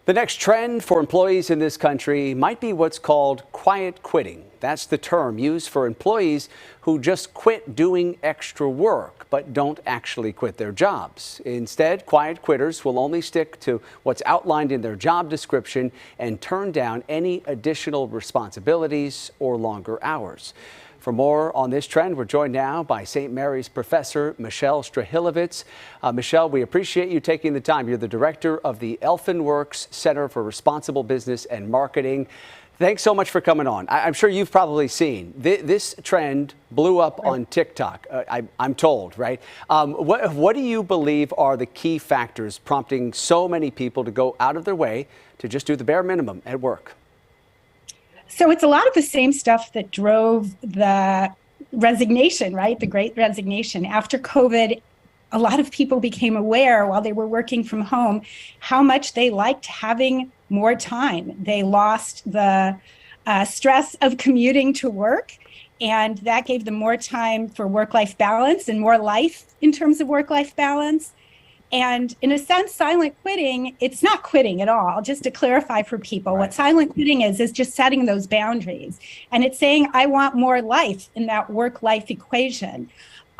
The next trend for employees in this country might be what's called quiet quitting. That's the term used for employees who just quit doing extra work but don't actually quit their jobs. Instead, quiet quitters will only stick to what's outlined in their job description and turn down any additional responsibilities or longer hours. For more on this trend, we're joined now by St. Mary's professor Michal Strahilevitz. Michal, we appreciate you taking the time. You're the director of the Elfenworks Center for Responsible Business and Marketing. Thanks so much for coming on. I'm sure you've probably seen this trend blew up on TikTok, I'm told, right? What do you believe are the key factors prompting so many people to go out of their way to just do the bare minimum at work? So it's a lot of the same stuff that drove the resignation, right? The Great Resignation. After COVID, a lot of people became aware while they were working from home how much they liked having more time. They lost the stress of commuting to work, and that gave them more time for work-life balance and more life in terms of work-life balance. And in a sense, silent quitting, it's not quitting at all. Just to clarify for people, right. What silent quitting is just setting those boundaries. And it's saying, I want more life in that work-life equation.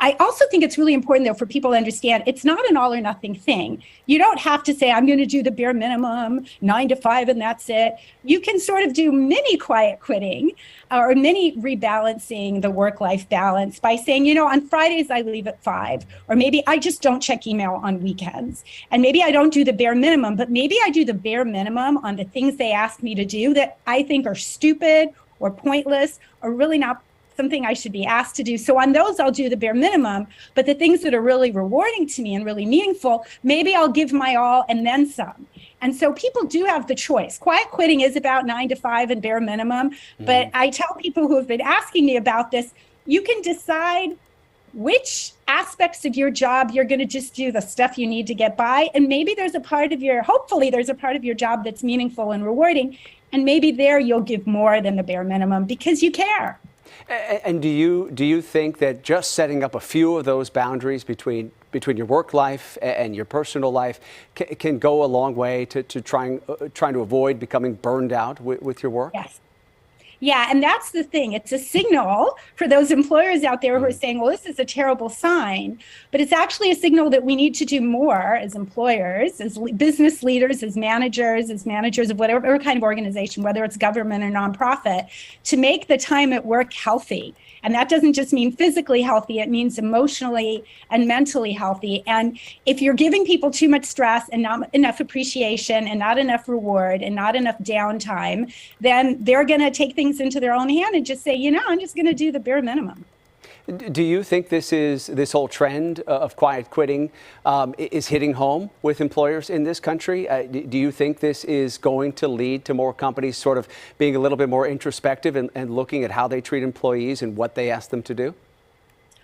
I also think it's really important, though, for people to understand it's not an all or nothing thing. You don't have to say, I'm going to do the bare minimum, 9 to 5, and that's it. You can sort of do mini quiet quitting or mini rebalancing the work-life balance by saying, you know, on Fridays, I leave at 5, or maybe I just don't check email on weekends. And maybe I don't do the bare minimum, but maybe I do the bare minimum on the things they ask me to do that I think are stupid or pointless or really not something I should be asked to do. So on those, I'll do the bare minimum, but the things that are really rewarding to me and really meaningful, maybe I'll give my all and then some. And so people do have the choice. Quiet quitting is about 9 to 5 and bare minimum, but I tell people who have been asking me about this, you can decide which aspects of your job you're going to just do the stuff you need to get by. And maybe there's a part of hopefully there's a part of your job that's meaningful and rewarding. And maybe there you'll give more than the bare minimum because you care. And do you think that just setting up a few of those boundaries between your work life and your personal life can go a long way to trying to avoid becoming burned out with your work? Yes. Yeah, and that's the thing. It's a signal for those employers out there who are saying, well, this is a terrible sign, but it's actually a signal that we need to do more as employers, as business leaders, as managers of whatever kind of organization, whether it's government or nonprofit, to make the time at work healthy. And that doesn't just mean physically healthy, it means emotionally and mentally healthy. And if you're giving people too much stress and not enough appreciation and not enough reward and not enough downtime, then they're going to take things into their own hand and just say, you know, I'm just going to do the bare minimum. Do you think this whole trend of quiet quitting is hitting home with employers in this country? Do you think this is going to lead to more companies sort of being a little bit more introspective and looking at how they treat employees and what they ask them to do?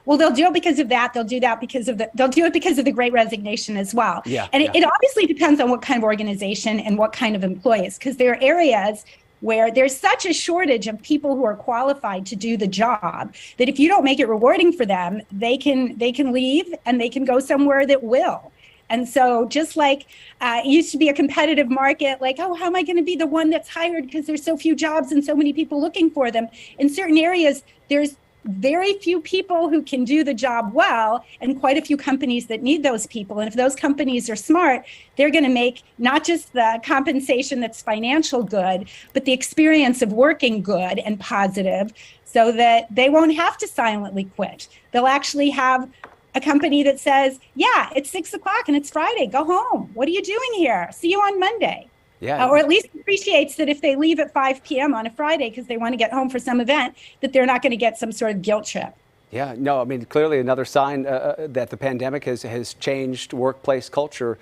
Well, they'll do it because of that. They'll do it because of the Great Resignation as well. Yeah, and it obviously depends on what kind of organization and what kind of employees, because there are areas where there's such a shortage of people who are qualified to do the job that if you don't make it rewarding for them, they can leave and they can go somewhere that will. And so just like it used to be a competitive market, like, oh, how am I going to be the one that's hired because there's so few jobs and so many people looking for them? In certain areas, there's very few people who can do the job well and quite a few companies that need those people. And if those companies are smart, they're going to make not just the compensation that's financial good, but the experience of working good and positive so that they won't have to silently quit. They'll actually have a company that says, yeah, it's 6 o'clock and it's Friday, go home. What are you doing here? See you on Monday. Yeah. Or at least appreciates that if they leave at 5 p.m. on a Friday because they want to get home for some event, that they're not going to get some sort of guilt trip. Yeah, no, I mean, clearly another sign that the pandemic has changed workplace culture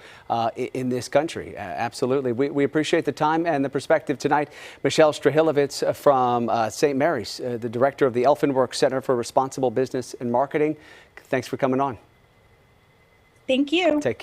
in this country. Absolutely. We appreciate the time and the perspective tonight. Michal Strahilevitz from St. Mary's, the director of the Elfenworks Center for Responsible Business and Marketing. Thanks for coming on. Thank you. Take care.